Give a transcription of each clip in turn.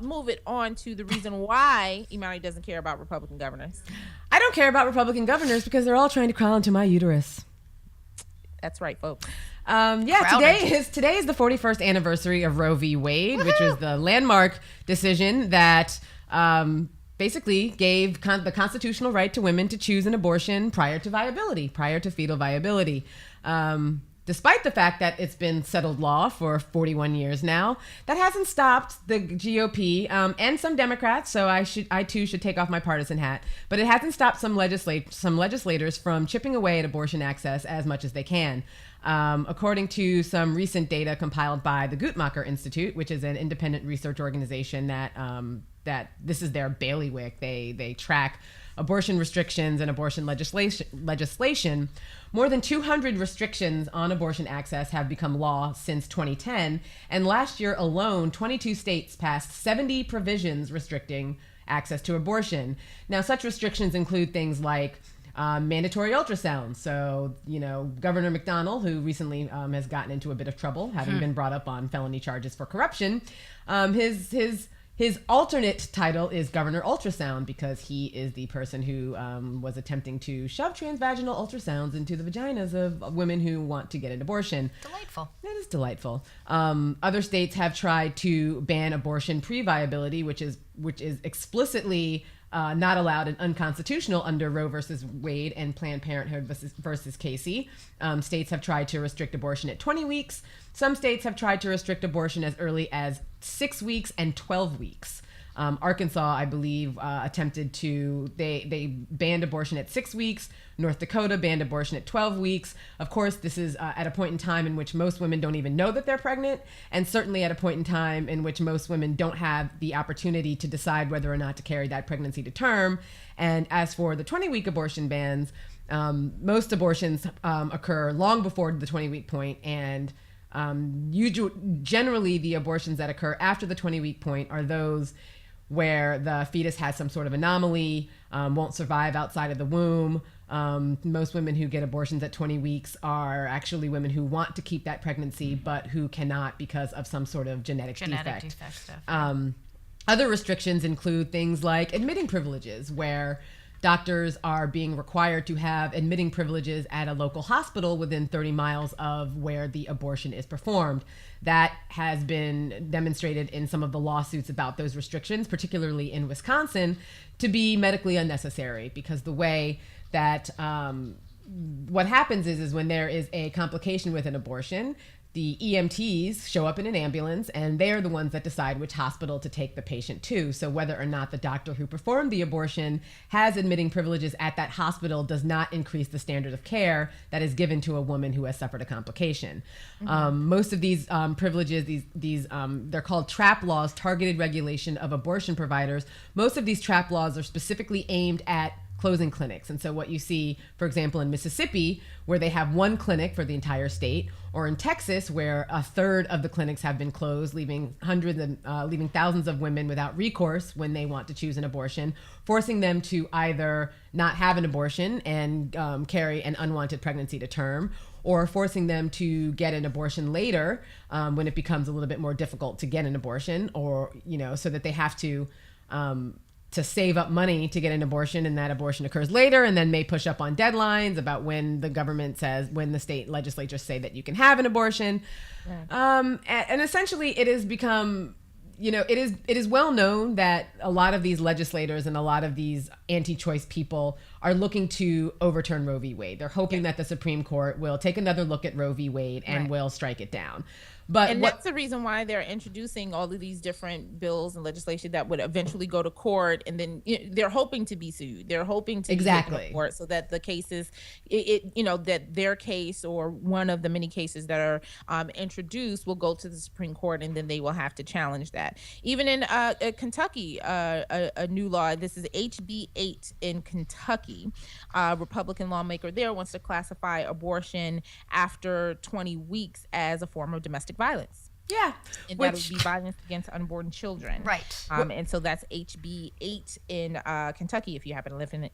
move it on to the reason why Imani doesn't care about Republican governors. I don't care about Republican governors because they're all trying to crawl into my uterus. That's right, folks. Today is the 41st anniversary of Roe v. Wade, which was the landmark decision that basically gave the constitutional right to women to choose an abortion prior to fetal viability. Despite the fact that it's been settled law for 41 years now, that hasn't stopped the GOP and some Democrats. So I too should take off my partisan hat. But it hasn't stopped some legislators from chipping away at abortion access as much as they can. According to some recent data compiled by the Guttmacher Institute, which is an independent research organization that this is their bailiwick. They track abortion restrictions and abortion legislation. More than 200 restrictions on abortion access have become law since 2010, and last year alone, 22 states passed 70 provisions restricting access to abortion. Now, such restrictions include things like mandatory ultrasound. So, Governor McDonnell, who recently has gotten into a bit of trouble, having been brought up on felony charges for corruption, his alternate title is Governor Ultrasound because he is the person who was attempting to shove transvaginal ultrasounds into the vaginas of women who want to get an abortion. Delightful. That is delightful. Other states have tried to ban abortion pre-viability, which is explicitly not allowed and unconstitutional under Roe versus Wade and Planned Parenthood versus Casey. States have tried to restrict abortion at 20 weeks. Some states have tried to restrict abortion as early as 6 weeks and 12 weeks. Arkansas, I believe, they banned abortion at 6 weeks. North Dakota banned abortion at 12 weeks. Of course, this is at a point in time in which most women don't even know that they're pregnant, and certainly at a point in time in which most women don't have the opportunity to decide whether or not to carry that pregnancy to term. And as for the 20-week abortion bans, most abortions occur long before the 20-week point, and generally the abortions that occur after the 20-week point are those where the fetus has some sort of anomaly, won't survive outside of the womb. Most women who get abortions at 20 weeks are actually women who want to keep that pregnancy, but who cannot because of some sort of genetic defect stuff. Other restrictions include things like admitting privileges, where doctors are being required to have admitting privileges at a local hospital within 30 miles of where the abortion is performed. That has been demonstrated in some of the lawsuits about those restrictions, particularly in Wisconsin, to be medically unnecessary, because the way that what happens is when there is a complication with an abortion, the EMTs show up in an ambulance, and they're the ones that decide which hospital to take the patient to. So whether or not the doctor who performed the abortion has admitting privileges at that hospital does not increase the standard of care that is given to a woman who has suffered a complication. Most of these privileges, they're called TRAP laws, targeted regulation of abortion providers. Most of these TRAP laws are specifically aimed at closing clinics. And so what you see, for example, in Mississippi, where they have one clinic for the entire state, or in Texas, where a third of the clinics have been closed, leaving thousands of women without recourse when they want to choose an abortion, forcing them to either not have an abortion and carry an unwanted pregnancy to term, or forcing them to get an abortion later when it becomes a little bit more difficult to get an abortion, or, so that they have to save up money to get an abortion, and that abortion occurs later, and then may push up on deadlines about when the state legislatures say that you can have an abortion. Right. And essentially it has become, it is well known that a lot of these legislators and a lot of these anti-choice people are looking to overturn Roe v. Wade. They're hoping that the Supreme Court will take another look at Roe v. Wade and will strike it down. That's the reason why they're introducing all of these different bills and legislation that would eventually go to court, and then they're hoping to be sued. They're hoping to be taken to court so that the cases, that their case or one of the many cases that are introduced will go to the Supreme Court, and then they will have to challenge that. Even in Kentucky, a new law. This is HB 8 in Kentucky. Republican lawmaker there wants to classify abortion after 20 weeks as a form of domestic violence. Yeah. And that would be violence against unborn children. Right. And so that's HB 8 in Kentucky, if you happen to live in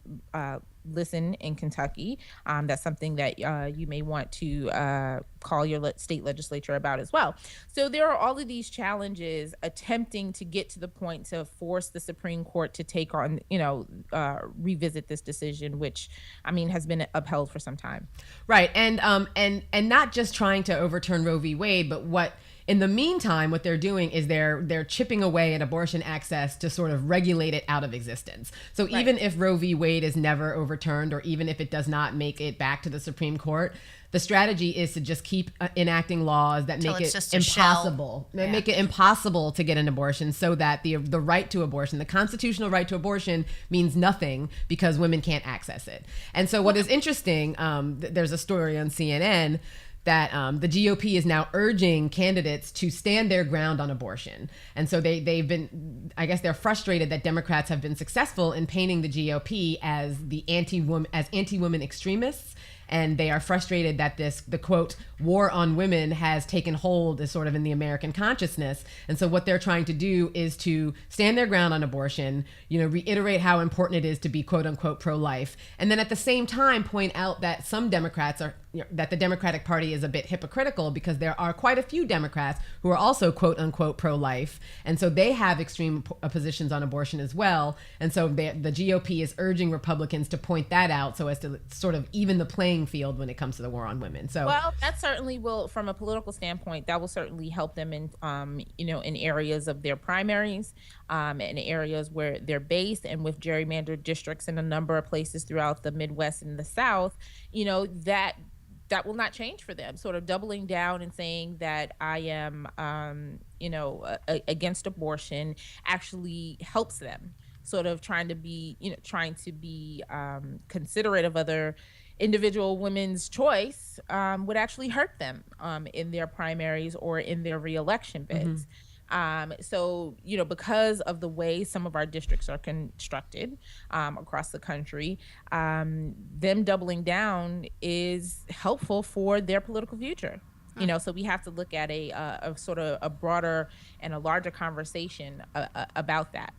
listen in Kentucky. That's something that you may want to call your state legislature about as well. So there are all of these challenges attempting to get to the point to force the Supreme Court to take on, revisit this decision, which I mean has been upheld for some time. Right. And not just trying to overturn Roe v. Wade, but what in the meantime, what they're doing is they're chipping away at abortion access to sort of regulate it out of existence. So Right. even if Roe v. Wade is never overturned, or even if it does not make it back to the Supreme Court, the strategy is to just keep enacting laws that make it impossible, make it impossible to get an abortion, so that the right to abortion, the constitutional right to abortion, means nothing because women can't access it. And so what is interesting, there's a story on CNN that the GOP is now urging candidates to stand their ground on abortion. And so they've been, I guess they're frustrated that Democrats have been successful in painting the GOP as anti-woman extremists. And they are frustrated that the quote, war on women has taken hold as sort of in the American consciousness. And so what they're trying to do is to stand their ground on abortion, reiterate how important it is to be quote unquote pro-life. And then at the same time point out that some Democrats that the Democratic Party is a bit hypocritical, because there are quite a few Democrats who are also quote unquote pro-life. And so they have extreme positions on abortion as well. And so the GOP is urging Republicans to point that out so as to sort of even the playing field when it comes to the war on women. So, well, that certainly will, from a political standpoint, that will certainly help them in, in areas of their primaries, in areas where they're based, and with gerrymandered districts in a number of places throughout the Midwest and the South, that will not change for them. Sort of doubling down and saying that I am, against abortion actually helps them. Sort of trying to be considerate of other individual women's choice would actually hurt them in their primaries or in their reelection bids. So, because of the way some of our districts are constructed across the country, them doubling down is helpful for their political future. So we have to look at a sort of a broader and a larger conversation about that.